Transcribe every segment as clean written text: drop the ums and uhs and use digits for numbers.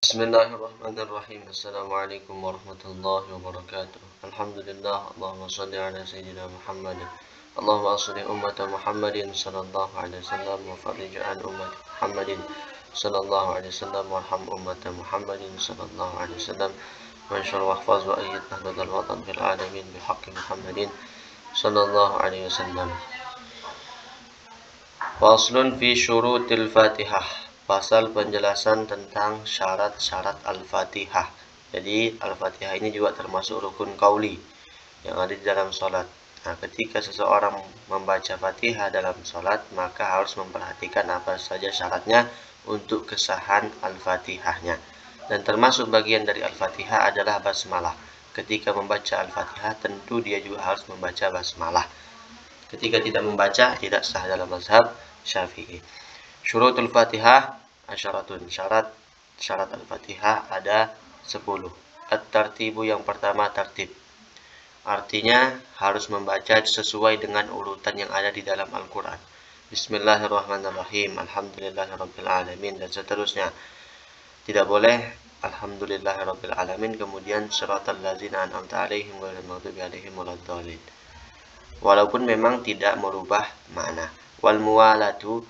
Bismillahirrahmanirrahim. Assalamualaikum warahmatullahi wabarakatuh. Alhamdulillah. Allahumma salli ala sayyidina Muhammad. Allahumma asli ummata Muhammadin sallallahu alaihi wasallam wa farij an ummati Muhammadin sallallahu alaihi wasallam warham ummata Muhammadin sallallahu alaihi wasallam wa anshur wa ahfaz wa ayyid ahlal watan bil alamin bihaqqi Muhammadin sallallahu alaihi wasallam. Faslun fi syurutil Fatihah. Pasal penjelasan tentang syarat-syarat Al-Fatihah. Jadi Al-Fatihah ini juga termasuk rukun qauli yang ada di dalam sholat. Nah, ketika seseorang membaca Fatihah dalam sholat, maka harus memperhatikan apa saja syaratnya untuk kesahan Al-Fatihahnya. Dan termasuk bagian dari Al-Fatihah adalah basmalah. Ketika membaca Al-Fatihah, tentu dia juga harus membaca basmalah. Ketika tidak membaca, tidak sah dalam mazhab Syafi'i. Syurutul Fatihah asyaratun. Syarat Al-Fatihah ada 10. At-tartibu, yang pertama tertib. Artinya harus membaca sesuai dengan urutan yang ada di dalam Al-Quran. Bismillahirrahmanirrahim. Alhamdulillahirabbil alamin, dan seterusnya. Tidak boleh Alhamdulillahirabbil alamin kemudian shiratal ladzina an'amta 'alaihim ghairil maghdubi 'alaihim waladdallin. Walaupun memang tidak merubah makna. Wal muwalatu,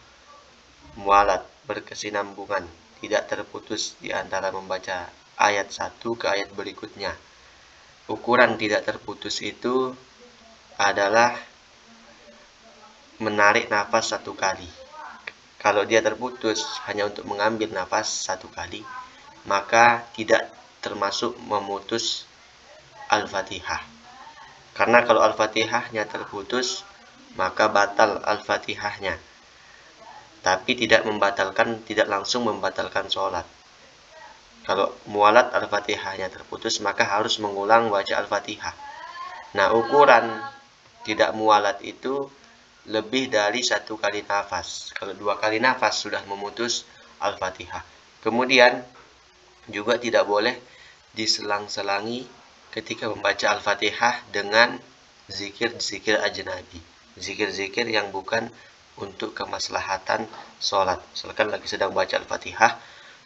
mualat, berkesinambungan, tidak terputus di antara membaca ayat satu ke ayat berikutnya. Ukuran tidak terputus itu adalah menarik nafas satu kali. Kalau dia terputus hanya untuk mengambil nafas satu kali, maka tidak termasuk memutus Al-Fatihah. Karena kalau Al-Fatihahnya terputus, maka batal Al-Fatihahnya. Tapi tidak langsung membatalkan sholat. Kalau mualat Al-Fatihahnya terputus, maka harus mengulang baca Al-Fatihah. Nah, ukuran tidak mualat itu lebih dari satu kali nafas. Kalau 2 kali nafas sudah memutus Al-Fatihah. Kemudian juga tidak boleh diselang-selangi ketika membaca Al-Fatihah dengan zikir-zikir ajnabi. Zikir-zikir yang bukan untuk kemaslahatan sholat. Misalkan lagi sedang baca Al-Fatihah,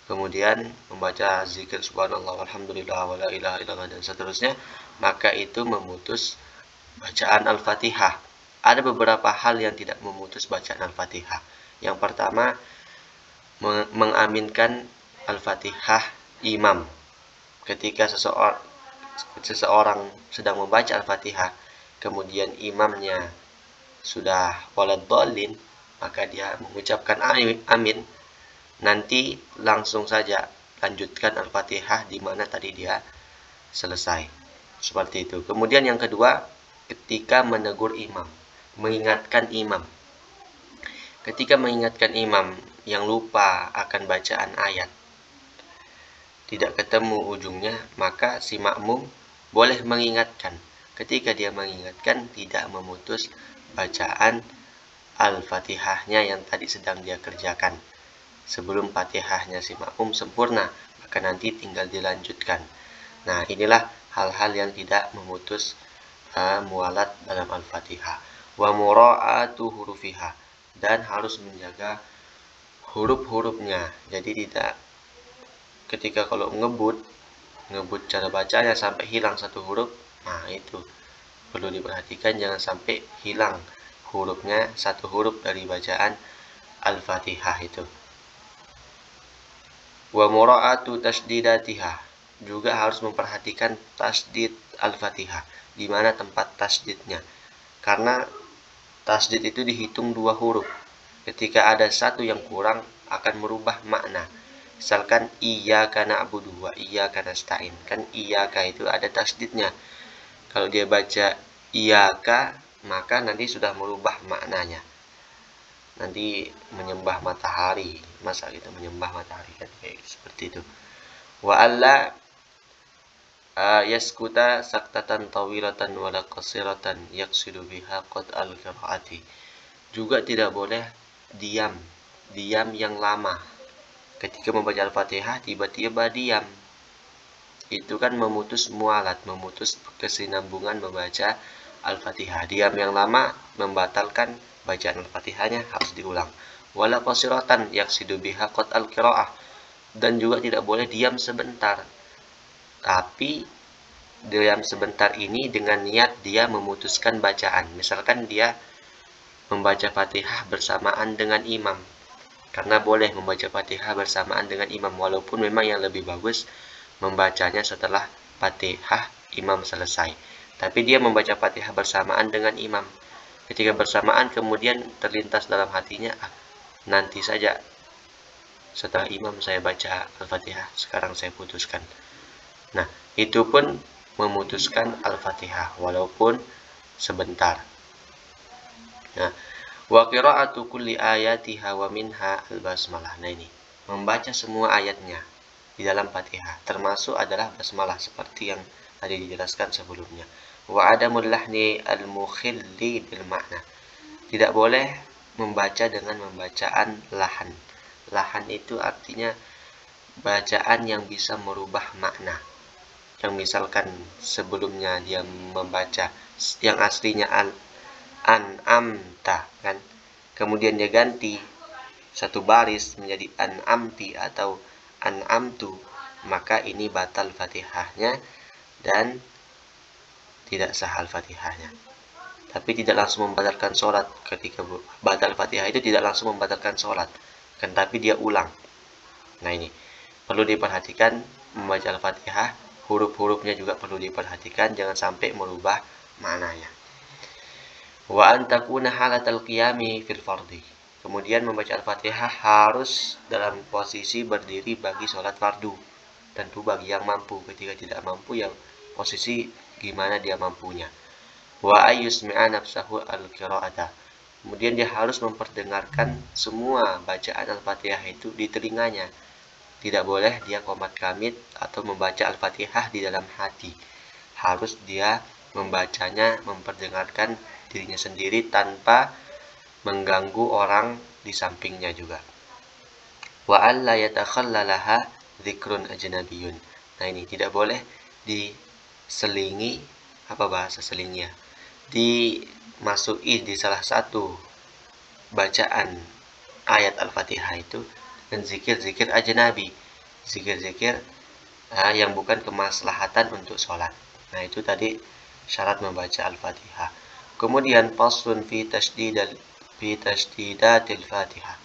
kemudian membaca zikir subhanallah walhamdulillah wa la ilaha illallah dan seterusnya, maka itu memutus bacaan Al-Fatihah. Ada beberapa hal yang tidak memutus bacaan Al-Fatihah. Yang pertama, mengaminkan Al-Fatihah imam. Ketika seseorang sedang membaca Al-Fatihah, kemudian imamnya sudah waladdallin, maka dia mengucapkan amin, nanti langsung saja lanjutkan Al-Fatihah di mana tadi dia selesai. Seperti itu. Kemudian yang kedua, ketika menegur imam, mengingatkan imam. Ketika mengingatkan imam yang lupa akan bacaan ayat, tidak ketemu ujungnya, maka si makmum boleh mengingatkan. Ketika dia mengingatkan, tidak memutus bacaan Al-Fatihahnya yang tadi sedang dia kerjakan. Sebelum Fatihahnya si makmum sempurna, maka nanti tinggal dilanjutkan. Nah, inilah hal-hal yang tidak memutus mualat dalam Al-Fatihah. Wa mura'atu hurufiha, dan harus menjaga huruf-hurufnya. Jadi tidak ketika kalau ngebut cara bacanya sampai hilang satu huruf, nah itu perlu diperhatikan, jangan sampai hilang hurufnya, satu huruf dari bacaan Al-Fatihah itu. Wa mura'atu tasdidatiha, juga harus memperhatikan tasdid Al-Fatihah, di mana tempat tasdidnya. Karena tasdid itu dihitung 2 huruf. Ketika ada satu yang kurang akan merubah makna. Misalkan iyyaka na'budu wa iyyaka nasta'in, kan iyyaka itu ada tasdidnya. Kalau dia baca iyyaka, maka nanti sudah merubah maknanya. Nanti menyembah matahari, masa gitu menyembah matahari kan kayak seperti itu. Wa alla yaskuta saktatan tawilatan wala qasiratan yaqsidu biha qad al-qiraati. Juga tidak boleh diam yang lama. Ketika membaca Al-Fatihah tiba-tiba diam, itu kan memutus mualat, memutus kesinambungan membaca Al-Fatihah. Diam yang lama membatalkan bacaan Al-Fatihahnya, harus diulang. Wala qasiratan yaqsidu biha qad al-qiraah, dan juga tidak boleh diam sebentar. Tapi diam sebentar ini dengan niat dia memutuskan bacaan. Misalkan dia membaca Fatihah bersamaan dengan imam. Karena boleh membaca Fatihah bersamaan dengan imam, walaupun memang yang lebih bagus membacanya setelah Fatihah imam selesai. Tapi dia membaca Fatihah bersamaan dengan imam. Ketika bersamaan kemudian terlintas dalam hatinya, nanti saja setelah imam saya baca Al-Fatihah, sekarang saya putuskan. Nah, itu pun memutuskan Al-Fatihah walaupun sebentar. Nah, wa qira'atu kulli ayatiha wa minha al-basmalah. Nah, ini membaca semua ayatnya di dalam Fatihah, termasuk adalah basmalah seperti yang tadi dijelaskan sebelumnya. Wa adamul lahni al-mukhilli bil makna. Tidak boleh membaca dengan membacaan lahan. Lahan itu artinya bacaan yang bisa merubah makna. Yang misalkan sebelumnya dia membaca yang aslinya an-amta kan, kemudian dia ganti satu baris menjadi an-amti atau an-amtu, maka ini batal Fatihahnya dan tidak sah Al-Fatihahnya. Tapi tidak langsung membatalkan sholat. Ketika batal Fatihah itu tidak langsung membatalkan sholat, kan, tapi dia ulang. Nah, ini perlu diperhatikan membaca Al-Fatihah, huruf-hurufnya juga perlu diperhatikan, jangan sampai merubah maknanya. Wa an takuna halatal qiyami fil fardhi. Kemudian membaca Al-Fatihah harus dalam posisi berdiri bagi sholat fardu. Tentu bagi yang mampu. Ketika tidak mampu, ya posisi gimana dia mampunya. Wa ayyusmi'a nafsahu al-qira'ata. Kemudian dia harus memperdengarkan semua bacaan Al-Fatihah itu di telinganya. Tidak boleh dia qomat kamit atau membaca Al-Fatihah di dalam hati. Harus dia membacanya, memperdengarkan dirinya sendiri tanpa mengganggu orang di sampingnya juga. Wa alla yatakhallalaha dzikrun ajnabiyyun. Nah, ini tidak boleh diselingi, apa bahasa selingnya, dimasuki di salah satu bacaan ayat Al-Fatihah itu dan zikir-zikir ajnabi, zikir-zikir yang bukan kemaslahatan untuk sholat. Nah, itu tadi syarat membaca Al-Fatihah. Kemudian faslun fi tasdidatil Fatihah.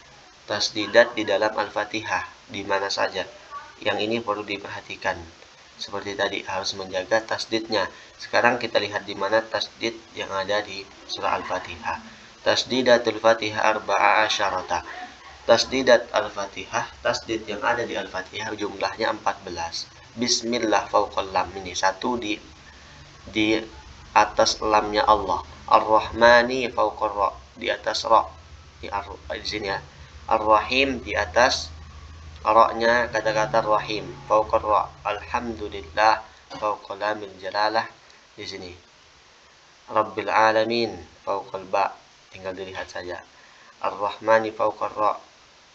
Tasdidat di dalam Al-Fatihah di mana saja. Yang ini perlu diperhatikan. Seperti tadi harus menjaga tasdidnya. Sekarang kita lihat di mana tasdid yang ada di surah Al-Fatihah. Tasdidatul Fatihah arba'a asyarata. Tasdidat Al-Fatihah, tasdid yang ada di Al-Fatihah jumlahnya 14. Bismillah fauqal lam, ini satu di atas lamnya Allah. Ar-Rahmani fauqar ra, di atas ra. Di sini ya. Ar-Rahim di atas ra-nya kata-kata Rahim, fauqar ra. Alhamdulillah fauqal lamil jalalah di sini. Rabbil alamin fauqal ba, tinggal dilihat saja. Ar-Rahmani fauqar ra.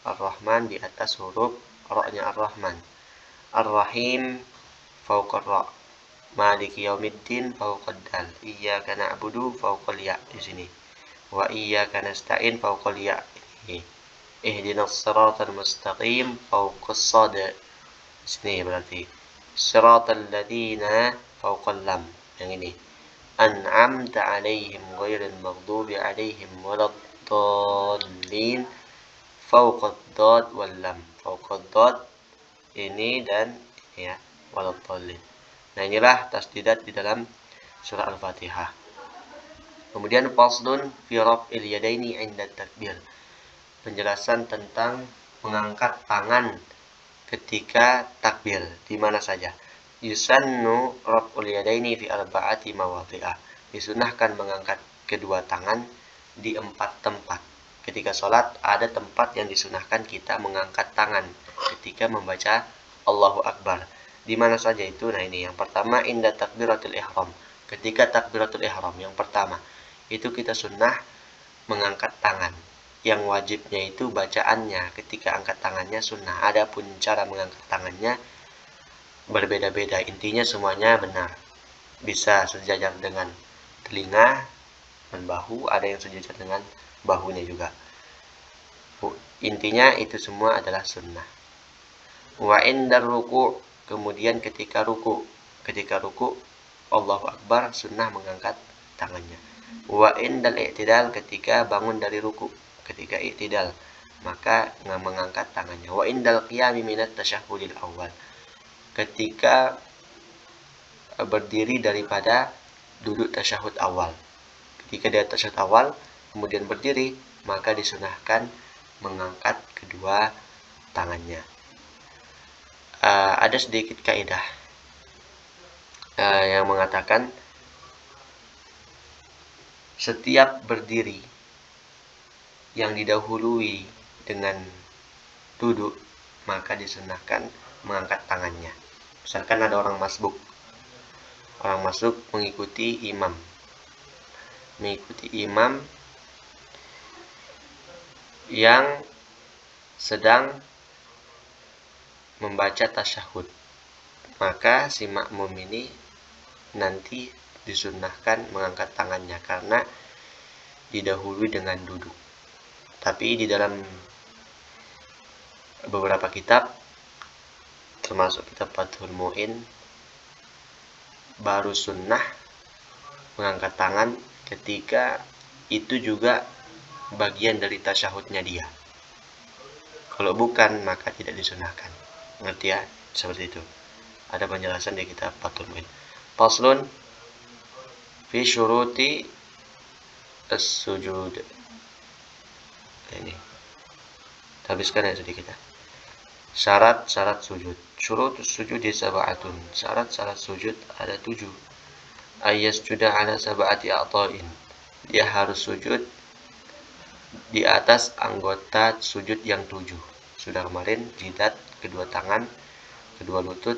Ar-Rahman di atas huruf ra-nya Ar-Rahman. Ar-Rahim fauqar ra. Maliki yaumiddin fauqad dal. Iyyaka na'budu fauqal ya di sini. Wa iyyaka nasta'in fauqal ya. Ini. Ihdinas siratal mustaqim fauqas sad. Sini berarti siratal ladzina fauqal lam. Yang ini. An'amta 'alaihim ghairil maghdubi 'alaihim waladdallin fauqad dad wal lam. Fauqad dad ini dan ini ya, waladdallin. Nah, inilah tasdidat di dalam surah Al-Fatihah. Kemudian faslun fi raf'il yadaini 'inda takbir. Penjelasan tentang mengangkat tangan ketika takbir di mana saja. Yusannu raf'ul yadaini fi arba'ati mawadhi'ah. Disunahkan mengangkat kedua tangan di 4 tempat. Ketika sholat ada tempat yang disunahkan kita mengangkat tangan ketika membaca Allahu Akbar. Di mana saja itu? Nah, ini yang pertama inda takbiratul ihram. Ketika takbiratul ihram yang pertama itu kita sunnah mengangkat tangan. Yang wajibnya itu bacaannya ketika angkat tangannya sunnah. Adapun cara mengangkat tangannya berbeda-beda. Intinya semuanya benar. Bisa sejajar dengan telinga dan bahu, ada yang sejajar dengan bahunya juga. Intinya itu semua adalah sunnah. Wa indar ruku', kemudian ketika ruku. Ketika ruku Allahu Akbar, sunnah mengangkat tangannya. Wa indal i'tidal, ketika bangun dari ruku. Ketika i'tidal, maka mengangkat tangannya. Wa indal qiyami minat tasyahhudil awal, ketika berdiri daripada duduk tasyahud awal. Ketika dia tasyahud awal kemudian berdiri, maka disunahkan mengangkat kedua tangannya. Ada sedikit kaidah yang mengatakan setiap berdiri yang didahului dengan duduk maka disunahkan mengangkat tangannya. Misalkan ada orang masbuk mengikuti imam yang sedang membaca tasyahud, maka si makmum ini nanti disunnahkan mengangkat tangannya karena didahului dengan duduk. Tapi di dalam beberapa kitab, termasuk kitab Fathul Mu'in, baru sunnah mengangkat tangan ketika itu juga bagian dari tasyahudnya dia. Kalau bukan, maka tidak disunahkan. Ngerti ya? Seperti itu. Ada penjelasan di kitab Fathul Mu'in. Faslun fi syuruti as-sujud. Ini. Habiskan ya sedikit ya. Syarat-syarat sujud. Syurutus sujud sab'atun. Syarat-syarat sujud ada 7. Ayyasjuda ala sab'ati a'ta'in. Dia harus sujud di atas anggota sujud yang 7. Sudah kemarin, jidat, kedua tangan, kedua lutut,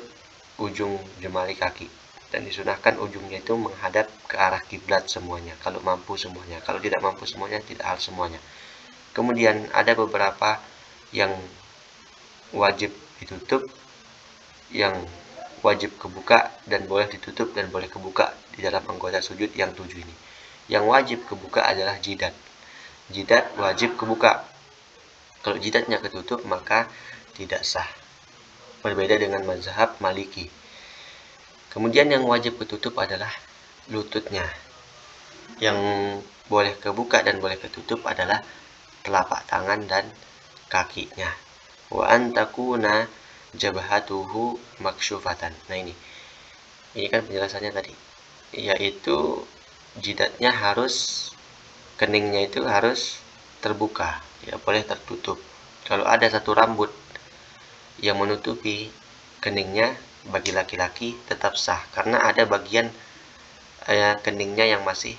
ujung jemari kaki. Dan disunahkan ujungnya itu menghadap ke arah kiblat semuanya. Kalau mampu semuanya. Kalau tidak mampu semuanya, tidak harus semuanya. Kemudian ada beberapa yang wajib ditutup, yang wajib kebuka, dan boleh ditutup dan boleh kebuka di dalam anggota sujud yang 7 ini. Yang wajib kebuka adalah jidat. Jidat wajib kebuka. Kalau jidatnya ketutup maka tidak sah. Berbeda dengan mazhab Maliki. Kemudian yang wajib ketutup adalah lututnya. Yang boleh kebuka dan boleh ketutup adalah telapak tangan dan kakinya. Wa antakuna jabhatuhu maksyufatan. Nah ini kan penjelasannya tadi, yaitu jidatnya harus, keningnya itu harus terbuka, tidak boleh tertutup. Kalau ada satu rambut yang menutupi keningnya, bagi laki-laki tetap sah karena ada bagian keningnya yang masih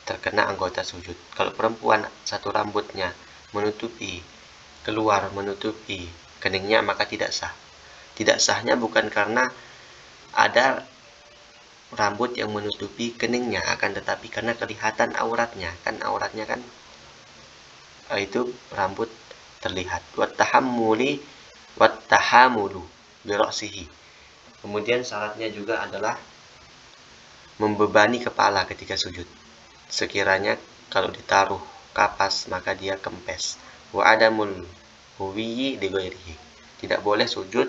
terkena anggota sujud. Kalau perempuan satu rambutnya menutupi keningnya, maka tidak sah. Tidak sahnya bukan karena ada rambut yang menutupi keningnya, akan tetapi karena kelihatan auratnya. Kan auratnya kan itu rambut terlihat. Wattahamulu bira'sihi. Kemudian syaratnya juga adalah membebani kepala ketika sujud. Sekiranya kalau ditaruh kapas maka dia kempes. Wa adamul huwiyi li ghairihi. Tidak boleh sujud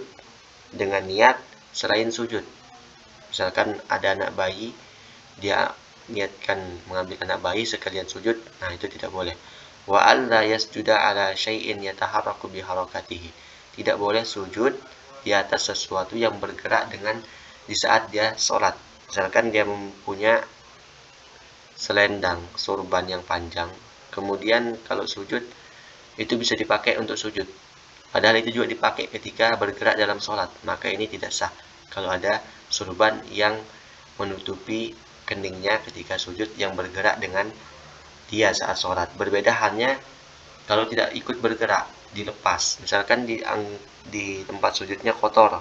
dengan niat selain sujud. Misalkan ada anak bayi, dia niatkan mengambil anak bayi sekalian sujud, nah itu tidak boleh. Wa alla yasjuda ala syai'in yataharraku bi harakatihi. Tidak boleh sujud di atas sesuatu yang bergerak dengan di saat dia sholat. Misalkan dia mempunyai selendang, sorban yang panjang, kemudian kalau sujud itu bisa dipakai untuk sujud, padahal itu juga dipakai ketika bergerak dalam sholat, maka ini tidak sah kalau ada sorban yang menutupi keningnya ketika sujud yang bergerak dengan dia saat sholat. Berbeda halnya kalau tidak ikut bergerak, dilepas. Misalkan di tempat sujudnya kotor,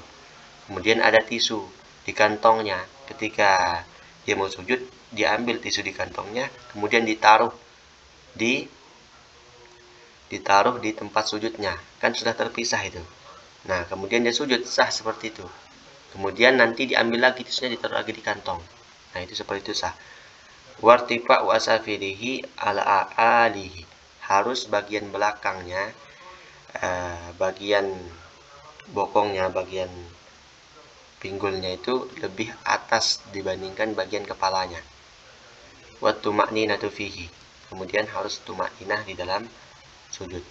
kemudian ada tisu di kantongnya, ketika dia mau sujud, dia ambil tisu di kantongnya, kemudian ditaruh di tempat sujudnya, kan sudah terpisah itu. Nah, kemudian dia sujud, sah seperti itu. Kemudian nanti diambil lagi tisunya, ditaruh lagi di kantong. Nah, itu seperti itu sah. Wartifa wa asafirihi ala alihi. Harus bagian belakangnya, bagian bokongnya, bagian pinggulnya itu lebih atas dibandingkan bagian kepalanya. Wa tuma'ninatu fihi. Kemudian harus tuma'ninah di dalam sujud.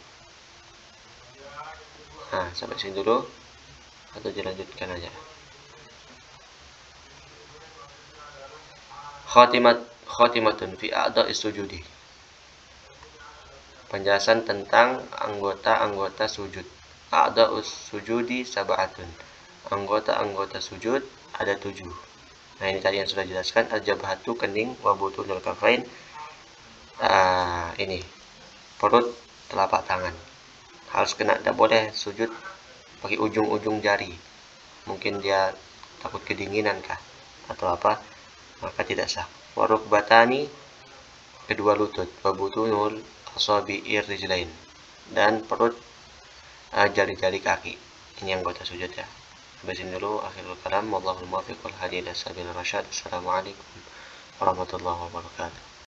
Nah, sampai sini dulu atau dilanjutkan aja. Khatimatun fi a'dha'is sujudi. Penjelasan tentang anggota-anggota sujud. A'dha'us sujudi sab'atun. Anggota-anggota sujud ada 7. Nah, ini tadi yang sudah jelaskan. Al-jabhatu, kening, wa butunul kafain. Ini perut, telapak tangan. Harus kena, tidak boleh sujud pakai ujung-ujung jari. Mungkin dia takut kedinginan kah atau apa, maka tidak sah. Warukbatani, kedua lutut. Wabutunul asabi'ir rijlain, dan perut, jari-jari kaki. Ini anggota sujud ya. Sampai sini dulu akhirul kalam. Wallahul muwaffiq wal hadi ila sabil rasyad. Assalamualaikum warahmatullahi wabarakatuh.